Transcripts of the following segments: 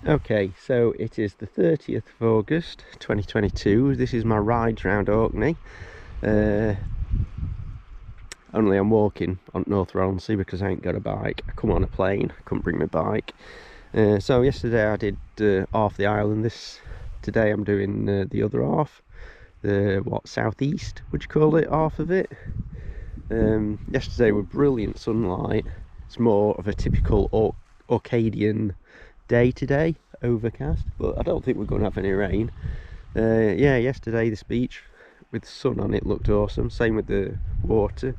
Okay, so it is the 30th of August 2022. This is my ride around Orkney. Only I'm walking on North Ronaldsay because I ain't got a bike. I come on a plane, I couldn't bring my bike. So yesterday I did half the island. Today I'm doing the other half. The southeast, would you call it, half of it. Yesterday was brilliant sunlight. It's more of a typical Orcadian day today, overcast, but I don't think we're going to have any rain. Yeah, yesterday this beach with the sun on it looked awesome. Same with the water.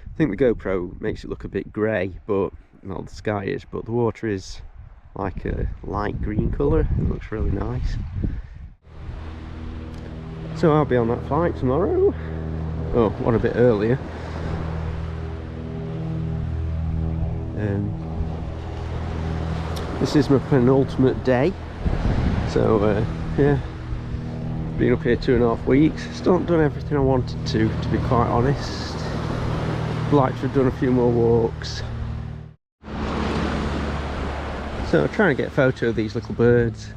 I think the GoPro makes it look a bit grey, but the sky is, but the water is like a light green colour. It looks really nice. So I'll be on that flight tomorrow. Oh, one a bit earlier. This is my penultimate day, so yeah, been up here 2.5 weeks. Still not done everything I wanted to be quite honest. Like to have done a few more walks. So I'm trying to get a photo of these little birds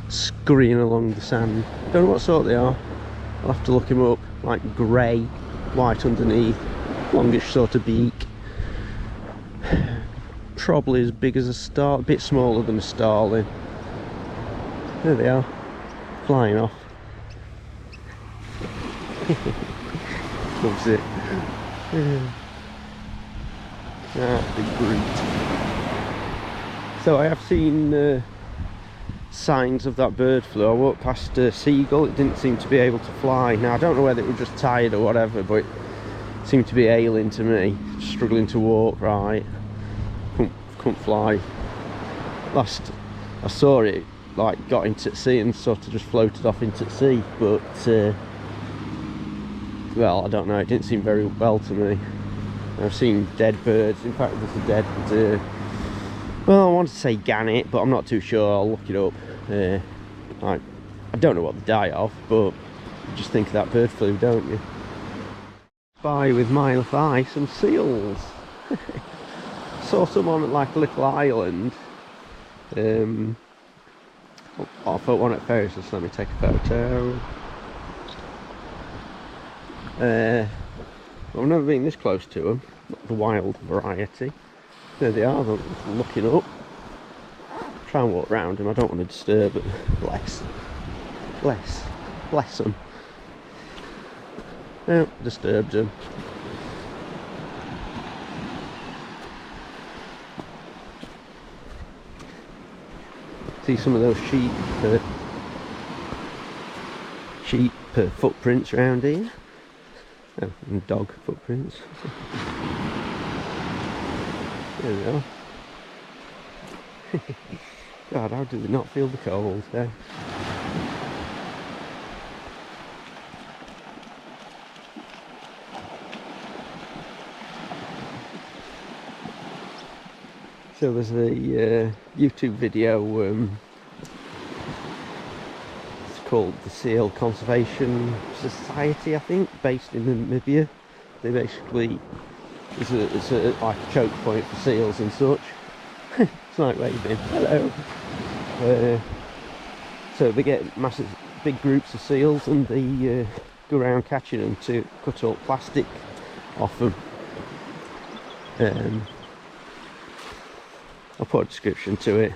scurrying along the sand. Don't know what sort they are. I'll have to look them up. Like grey, white underneath, longish sort of beak. Probably as big as a star, a bit smaller than a starling. There they are, flying off. Loves it. Big brute. So I have seen signs of that bird flu. I walked past a seagull. It didn't seem to be able to fly. Now I don't know whether it was just tired or whatever, but it seemed to be ailing to me, struggling to walk right. Couldn't fly. Last I saw it, like got into sea and sort of just floated off into sea, but well, I don't know, it didn't seem very well to me. I've seen dead birds. In fact, there's a dead well, I want to say gannet, but I'm not too sure. I'll look it up. I don't know what they die of, but you just think of that bird flu, don't you? By with Mile of Ice, some seals. Saw some on like a little island. I thought one at Ferris, so let me take a photo. I've never been this close to them, not the wild variety. There they are, they're looking up. Try and walk around them, I don't want to disturb it. Bless them. No, disturbed them. See some of those sheep footprints around here. Oh, and dog footprints. There we are. God, how do they not feel the cold there? So there's a YouTube video, it's called the Seal Conservation Society, I think, based in Namibia. They basically, it's like a choke point for seals and such. It's like waving, hello. So they get big groups of seals and they go around catching them to cut all plastic off them. I'll put a description to it.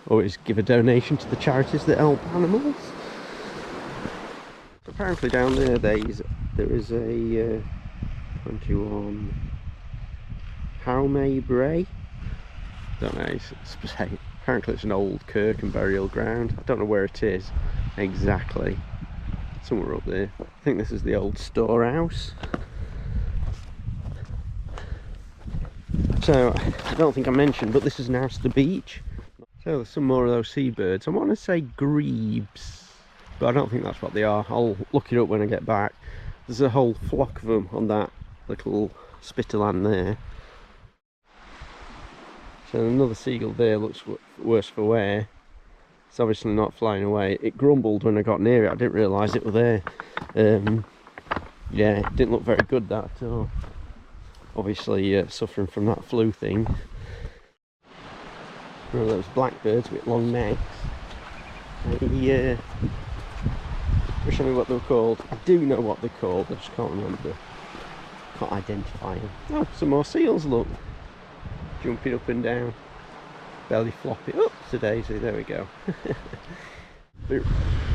Always give a donation to the charities that help animals. Apparently down there there is a 21 Haume Bray. Don't know, apparently it's an old kirk and burial ground. I don't know where it is exactly. Somewhere up there. I think this is the old storehouse. So, I don't think I mentioned, but this is Nasta Beach. So there's some more of those seabirds. I want to say grebes, but I don't think that's what they are. I'll look it up when I get back. There's a whole flock of them on that little spit of land there. So another seagull there looks worse for wear. It's obviously not flying away. It grumbled when I got near it. I didn't realise it was there. Yeah, it didn't look very good, that at all. Obviously suffering from that flu thing. One of those blackbirds with long necks. I wish I knew what they were called. I do know what they're called, I just can't remember. Can't identify them. Oh, some more seals, look. Jumping up and down. Belly flopping. Oh, it's a daisy, there we go.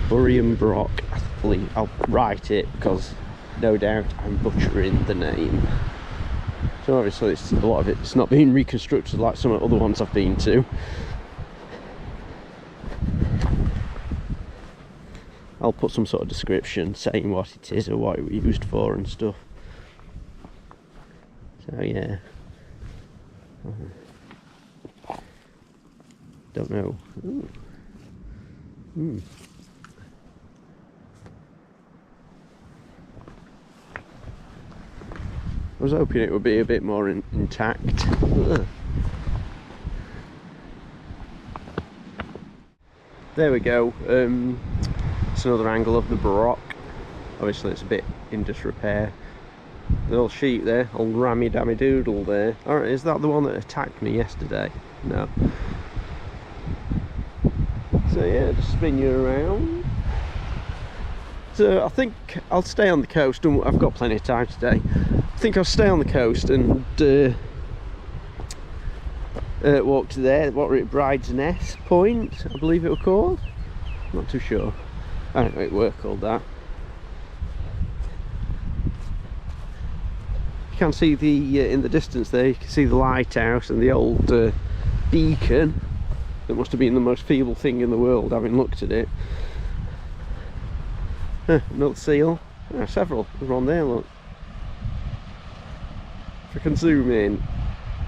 Burian Brock, I believe. I'll write it because no doubt I'm butchering the name. So obviously it's, a lot of it's not being reconstructed like some of the other ones I've been to. I'll put some sort of description saying what it is or what it was used for and stuff. So yeah. Don't know. Ooh. Mm. I was hoping it would be a bit more intact. Ugh. There we go. It's another angle of the Baroque. Obviously it's a bit in disrepair. The old sheep there, old rammy dammy doodle there. Alright, is that the one that attacked me yesterday? No. So yeah, just spin you around. So I think I'll stay on the coast, and I've got plenty of time today. I think I'll stay on the coast and walk to there. What were it? Bride's Nest Point, I believe it was called. Not too sure. I don't know it were called that. You can see the in the distance there. You can see the lighthouse and the old beacon. That must have been the most feeble thing in the world, having looked at it. Another seal. Several. There's one there, look. If I can zoom in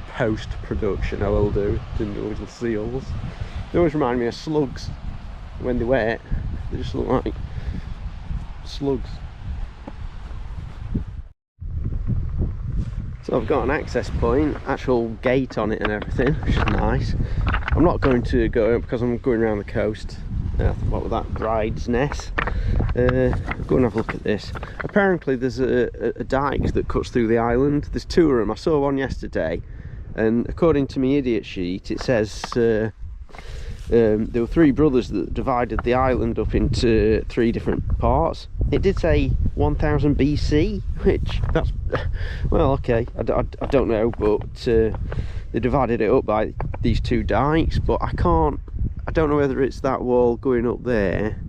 post-production, I will do. The little seals. They always remind me of slugs. When they're wet, they just look like slugs. So I've got an access point, actual gate on it and everything, which is nice. I'm not going to go because I'm going around the coast. What was that? Bride's Nest. Go and have a look at this. Apparently there's a dike that cuts through the island. There's two of them. I saw one yesterday, and according to my idiot sheet it says there were three brothers that divided the island up into three different parts. It did say 1000 BC, which that's, well, okay, I don't know, but they divided it up by these two dikes, but I don't know whether it's that wall going up there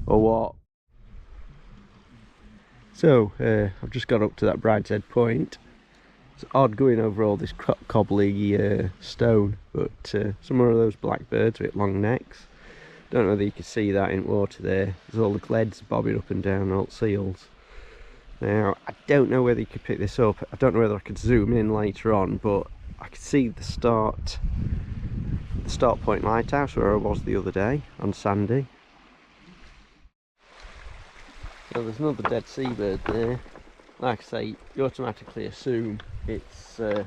or what. So I've just got up to that Bride's Head Point. It's odd going over all this cobbly stone, but some more of those blackbirds with long necks. Don't know whether you can see that in water there. There's all the gleds bobbing up and down, all seals. Now, I don't know whether you could pick this up. I don't know whether I could zoom in later on, but I could see the start point lighthouse where I was the other day on Sandy. So there's another dead seabird there. Like I say, you automatically assume it's the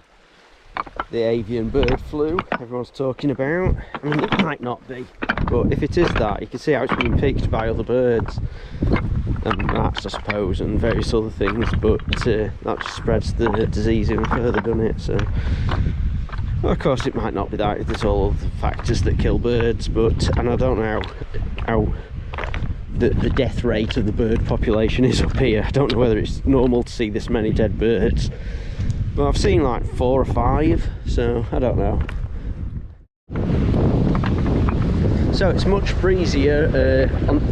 avian bird flu everyone's talking about. I mean, it might not be, but if it is that, you can see how it's been picked by other birds and rats, I suppose, and various other things, but that just spreads the disease even further, doesn't it? So, well, of course it might not be that, there's all other factors that kill birds, but, and I don't know how the death rate of the bird population is up here. I don't know whether it's normal to see this many dead birds, but I've seen like 4 or 5, so I don't know. So it's much breezier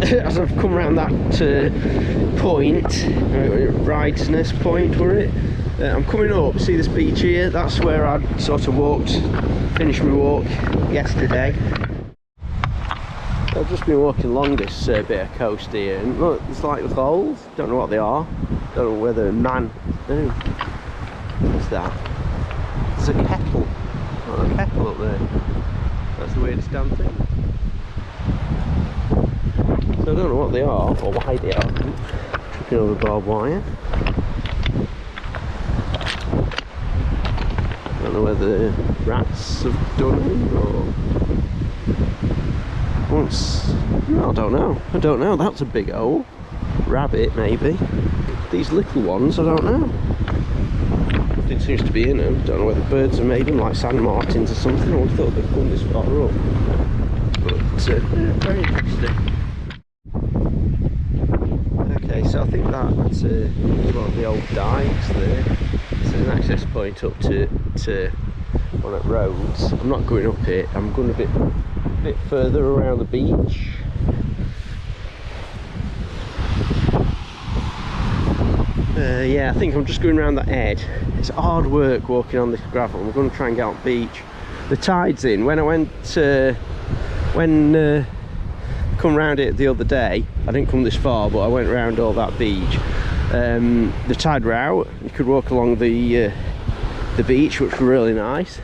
as I've come around that point, Bride's Nest Point, were it? I'm coming up, see this beach here? That's where I'd sort of finished my walk yesterday. I've just been walking along this bit of coast here, and look, there's like little holes. Don't know what they are. Don't know whether what's that? There's a kettle. Oh, a kettle up there. That's the weirdest damn thing. So I don't know what they are, or why they are. Tripping over barbed wire. I don't know whether rats have done it, or... Once, no, I don't know, that's a big hole. Rabbit, maybe. These little ones, I don't know. Nothing seems to be in them. Don't know whether birds are made them, like sand martins or something. I would have thought they'd come this far up. but very interesting. Okay, so I think that's one of the old dikes there. There's an access point up to one at Rhodes. I'm not going up it, I'm going a bit further around the beach. Yeah, I think I'm just going around that edge. It's hard work walking on this gravel. I'm going to try and get on the beach. The tide's in. When I went come round it the other day, I didn't come this far, but I went around all that beach. The tide were out. You could walk along the beach, which was really nice.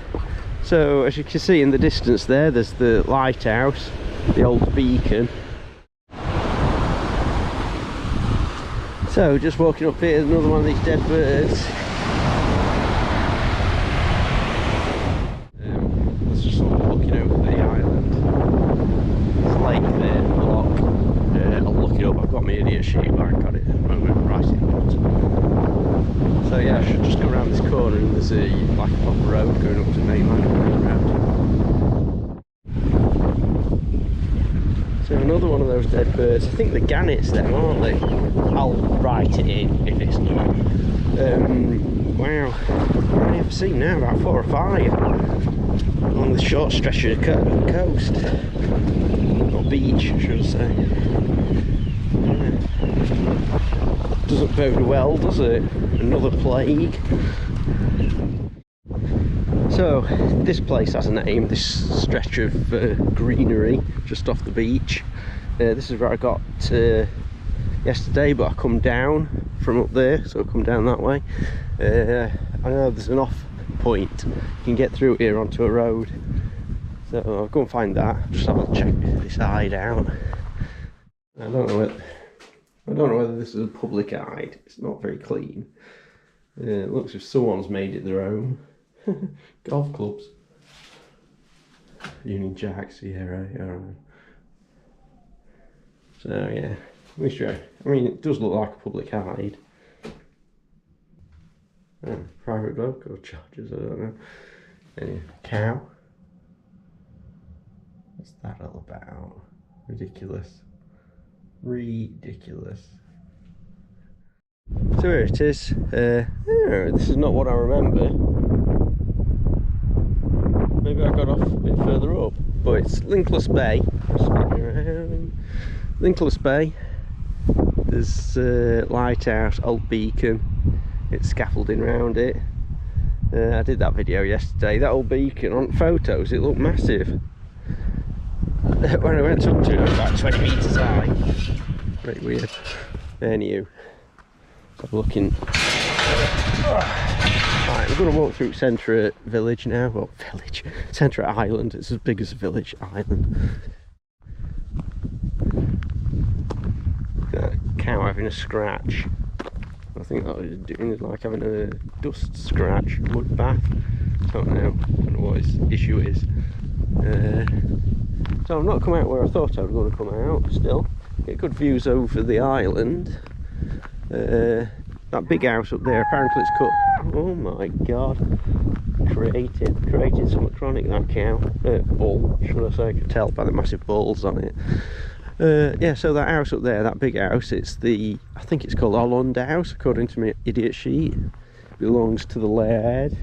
So as you can see in the distance there's the lighthouse, the old beacon. So just walking up here, another one of these dead birds. Let's just sort of looking over the island. There's a lake there, a lock. I'll look it up. I've got my idiot sheet, but I got it at the moment right in the bottom. So yeah, I should just go around this corner and there's a like a proper road going up to mainland around. So another one of those dead birds. I think the gannets then, aren't they? I'll write it in if it's not. Wow, I've only ever seen now about 4 or 5 along the short stretch of the coast. Or beach, I should say. Yeah. Doesn't bode well, does it? Another plague. So this place has a name, this stretch of greenery just off the beach. This is where I got yesterday, but I come down from up there, so I come down that way. I know there's an off point, you can get through here onto a road, so I'll go and find that. Just have a check this hide out. I don't know whether this is a public hide. It's not very clean. It looks as if someone's made it their own. Golf clubs, Union Jacks, yeah, right, alright. So yeah, I mean, it does look like a public hide. Private local charges, I don't know. Anyway, cow. What's that all about? Ridiculous. Ridiculous. So here it is. This is not what I remember. Maybe I got off a bit further up, but it's Linkless Bay. Spinning around. Linkless Bay. There's lighthouse, old beacon. It's scaffolding around it. I did that video yesterday. That old beacon on photos, it looked massive. When I went up to it, it was about 20 metres high. Very weird. Anywho, so I'm looking. Right, we're going to walk through Centre Village now. Well, village. Centre Island. It's as big as a village island. That cow having a scratch. I think that was doing is like having a dust scratch, mud bath. Don't know what his issue is. So I've not come out where I thought I was going to come out. Still, get good views over the island. That big house up there, apparently it's cut. Oh my god. Created something chronic, that cow. Bull, should I say. I could tell by the massive balls on it. Yeah, so that house up there, that big house, it's the, I think it's called Holland House, according to my idiot sheet. It belongs to the laird.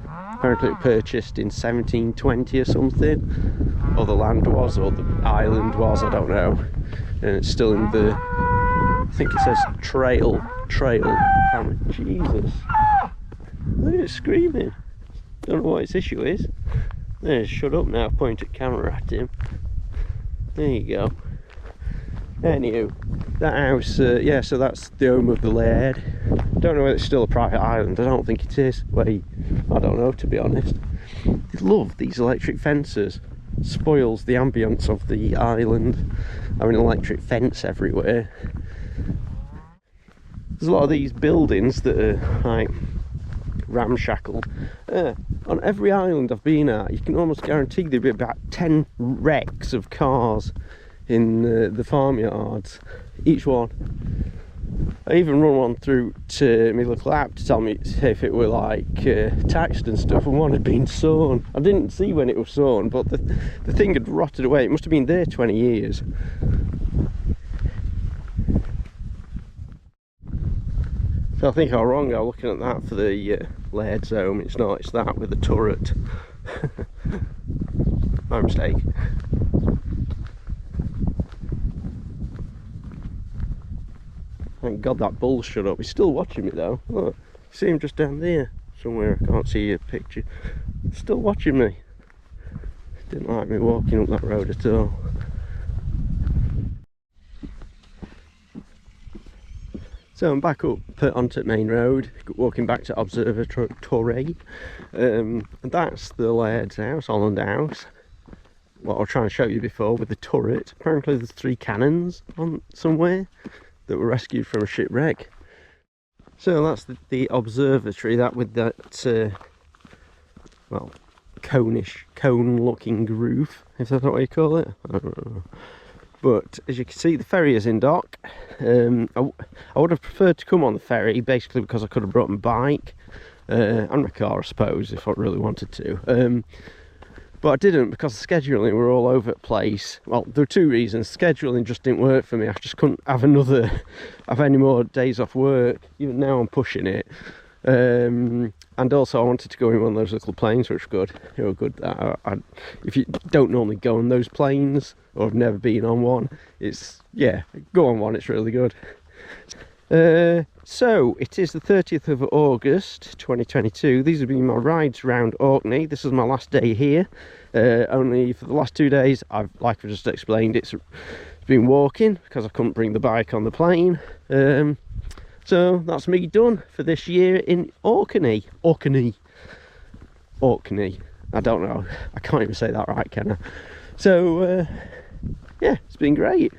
Apparently it purchased in 1720 or something. Or the land was, or the island was, I don't know. And it's still in the, I think it says trail. Jesus. Look at it screaming. Don't know what its issue is. There, shut up now, point a camera at him. There you go. Anywho, that house, yeah, so that's the home of the laird. Don't know whether it's still a private island, I don't think it is. Wait, I don't know, to be honest. They love these electric fences. Spoils the ambience of the island. Having an electric fence everywhere. There's a lot of these buildings that are like ramshackle. On every island I've been at, you can almost guarantee there'll be about 10 wrecks of cars in the farmyards, each one. I even run one through to my little app to tell me if it were like taxed and stuff, and one had been sown. I didn't see when it was sown, but the thing had rotted away. It must have been there 20 years. So I think I was wrong. I was looking at that for the Laird's home. It's not, it's that with the turret. My mistake. Thank God that bull shut up. He's still watching me though. Look, see him just down there somewhere. I can't see your picture. Still watching me. Didn't like me walking up that road at all. So I'm back up onto the main road, walking back to Observatory, and that's the Laird's house, Holland House. What I was trying to show you before with the turret. Apparently there's 3 cannons on somewhere that were rescued from a shipwreck. So that's the observatory, that with that, well, cone-looking roof, if that's what you call it. I don't know. But as you can see, the ferry is in dock. I would have preferred to come on the ferry, basically because I could have brought my bike and my car, I suppose, if I really wanted to. But I didn't, because the scheduling were all over the place. Well, there were 2 reasons. Scheduling just didn't work for me. I just couldn't have any more days off work. Even now I'm pushing it. And also I wanted to go in one of those little planes, which were good. They were good. If you don't normally go on those planes, or have never been on one, it's, yeah, go on one, it's really good. So it is the 30th of August 2022. These have been my rides around Orkney. This is my last day here. Only for the last 2 days, like I just explained, it's been walking because I couldn't bring the bike on the plane. So that's me done for this year in Orkney. Orkney. I don't know. I can't even say that right, can I? So yeah, it's been great.